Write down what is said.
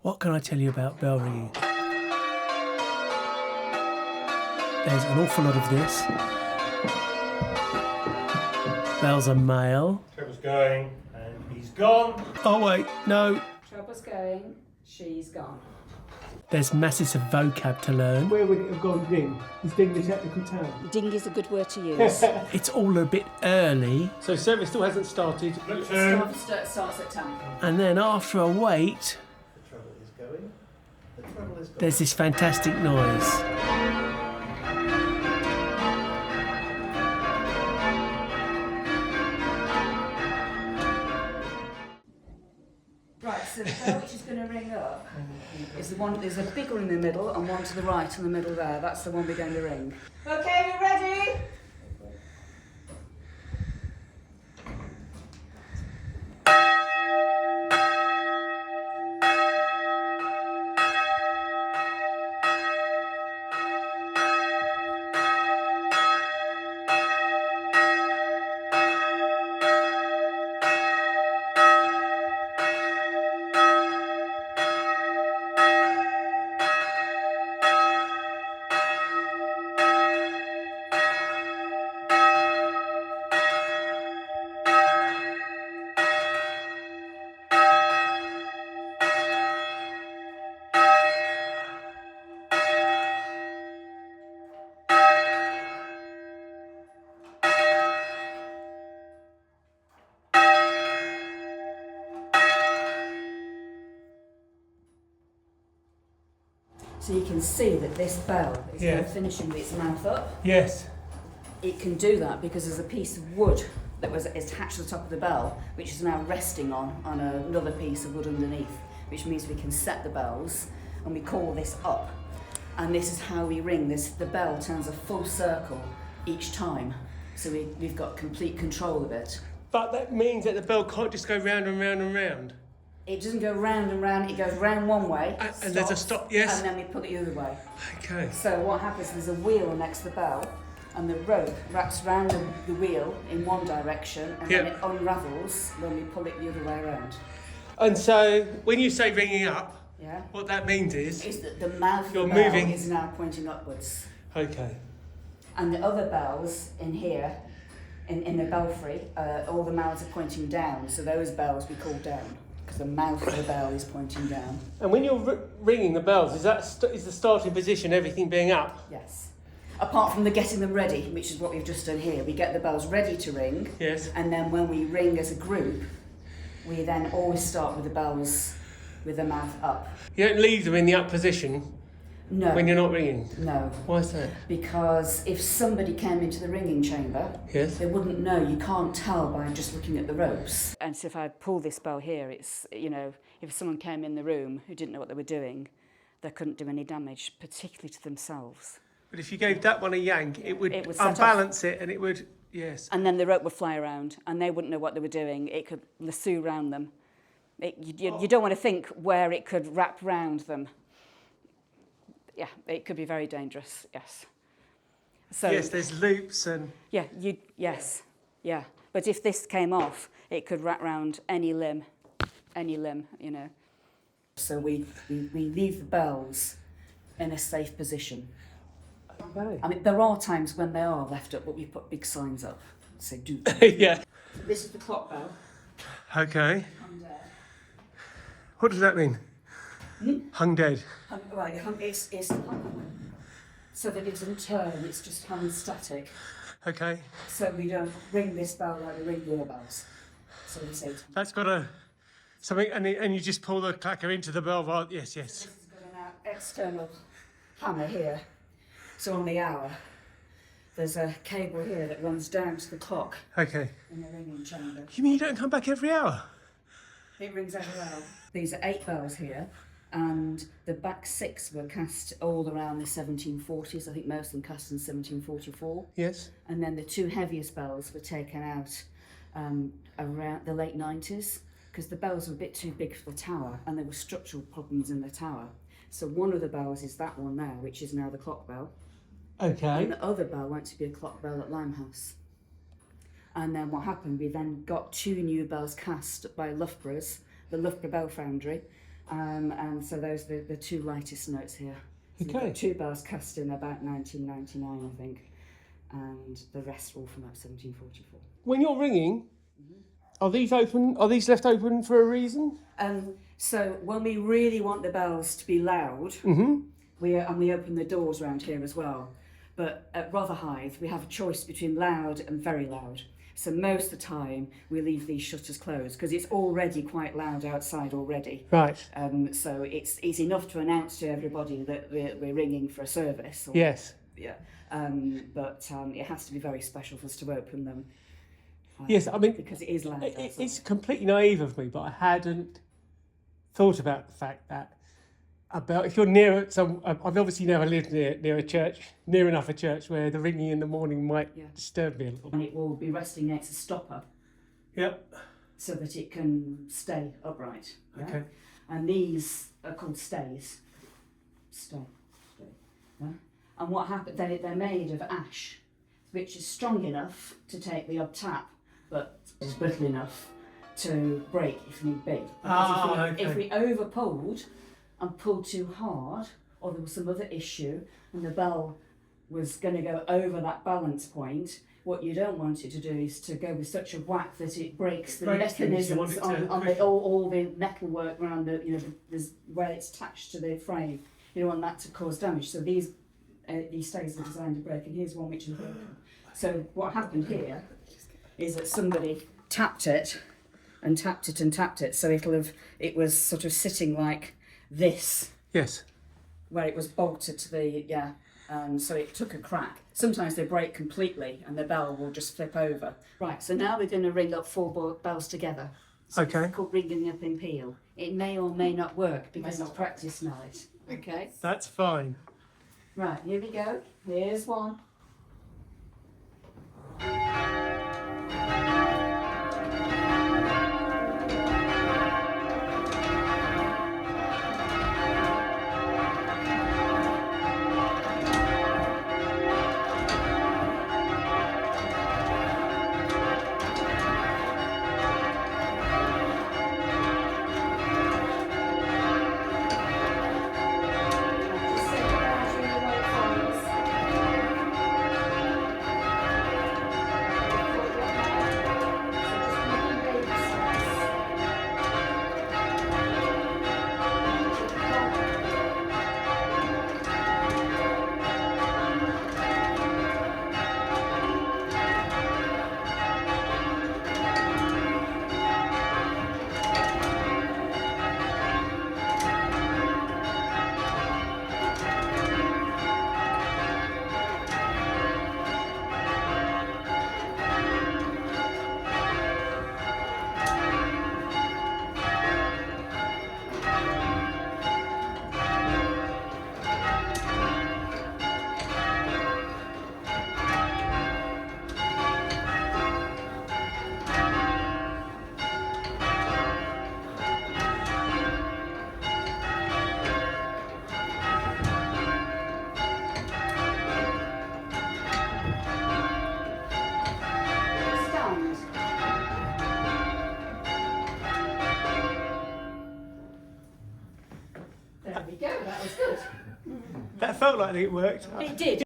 What can I tell you about bell ringing? There's an awful lot of this. Bells are male. Trevor's going, and he's gone. Oh wait, no. Trevor's going, she's gone. There's masses of vocab to learn. Where would it have gone ding? Is ding the technical term? Ding is a good word to use. It's all a bit early. So service still hasn't started. Look to. Starts at 10. And then after a wait, The treble is going. The treble is gone. there's this fantastic noise. Right, so the bell which is going to ring up is the one, there's a big one in the middle and one to the right in the middle there. That's the one we're going to ring. Okay, you ready? So you can see that this bell is now finishing with its mouth up. Yes. It can do that because there's a piece of wood that was attached to the top of the bell, which is now resting on another piece of wood underneath, which means we can set the bells, and we call this up. And this is how we ring this. The bell turns a full circle each time, so we've got complete control of it. But that means that the bell can't just go round and round and round. It doesn't go round and round, it goes round one way, And there's a stop, yes. and then we pull it the other way. Okay. So what happens, there's a wheel next to the bell, and the rope wraps round the wheel in one direction, and then it unravels when we pull it the other way around. And so when you say ringing up, Yeah? what that means is... Is that the mouth of the You're bell moving. is now pointing upwards. Okay. And the other bells in here, in the belfry, all the mouths are pointing down, so those bells we call down, because the mouth of the bell is pointing down. And when you're ringing the bells, is that is the starting position everything being up? Yes. Apart from the getting them ready, which is what we've just done here. We get the bells ready to ring. Yes. And then when we ring as a group, we then always start with the bells with the mouth up. You don't leave them in the up position No. when you're not ringing. No. Why is that? Because if somebody came into the ringing chamber, Yes. they wouldn't know. You can't tell by just looking at the ropes. And so if I pull this bell here, it's, you know, if someone came in the room who didn't know what they were doing, they couldn't do any damage, particularly to themselves. But if you gave that one a yank, it would It would set unbalance it and it would, yes. And then the rope would fly around and they wouldn't know what they were doing. It could lasso round them. You don't want to think where it could wrap round them. Yeah, it could be very dangerous, yes. So, Yes, there's loops and... yeah, yeah. But if this came off, it could wrap round any limb, you know. So we leave the bells in a safe position. Okay. I mean, there are times when they are left up, but we put big signs up. So do. Yeah. This is the clock bell. Okay. And, What does that mean? Hung dead. right, it's hung, so that it doesn't turn, it's just hung static. Okay. So we don't ring this bell like we ring the other bells. So we say, That's got a... something, and you just pull the clacker into the bell right? Yes, yes. this has got an external hammer here. So on the hour, there's a cable here that runs down to the clock Okay. in the ringing chamber. You mean you don't come back every hour? It rings every hour. These are 8 bells here, and the back 6 were cast all around the 1740s. I think most of them cast in 1744. Yes. And then the 2 heaviest bells were taken out around the late 90s, because the bells were a bit too big for the tower, and there were structural problems in the tower. So one of the bells is that one there, which is now the clock bell. Okay. And the other bell went to be a clock bell at Limehouse. And then what happened, we then got 2 new bells cast by Loughborough's, the Loughborough Bell Foundry, And so those are the two lightest notes here. So we've Okay. got 2 bells cast in about 1999, I think, and the rest all from about 1744. When you're ringing, are these open? Are these left open for a reason? So when we really want the bells to be loud, we open the doors around here as well. But at Rotherhithe, we have a choice between loud and very loud. So most of the time, we leave these shutters closed because it's already quite loud outside already. Right. So it's enough to announce to everybody that we're ringing for a service. Or, Yes. Yeah. But it has to be very special for us to open them. Yes, I mean, because it is loud outside. it's completely naive of me, but I hadn't thought about the fact that if you're near some, I've obviously never lived near a church, near enough a church where the ringing in the morning might disturb me a little And bit. it will be resting next to stopper Yep. so that it can stay upright. Yeah? Okay. And these are called stays. Stay. Yeah? And what happened? They're made of ash, which is strong enough to take the odd tap, but it's brittle enough to break if need be. Because if we over pulled and pulled too hard, or there was some other issue, and the bell was going to go over that balance point, what you don't want it to do is to go with such a whack that it breaks the mechanisms on all the metalwork around the where it's attached to the frame. You don't want that to cause damage. So these stays are designed to break, and here's one which is broken. So what happened here is that somebody tapped it and tapped it and tapped it, so it was sort of sitting like this, Yes. where it was bolted to the so it took a crack. Sometimes they break completely and the bell will just flip over. Right, so now we're going to ring up 4 bells together. So Okay. it's called ringing up in peal. It may or may not work because it's practice night. Okay. That's fine. Right, here we go. Here's one. There we go, that was good. That felt like it worked. It did.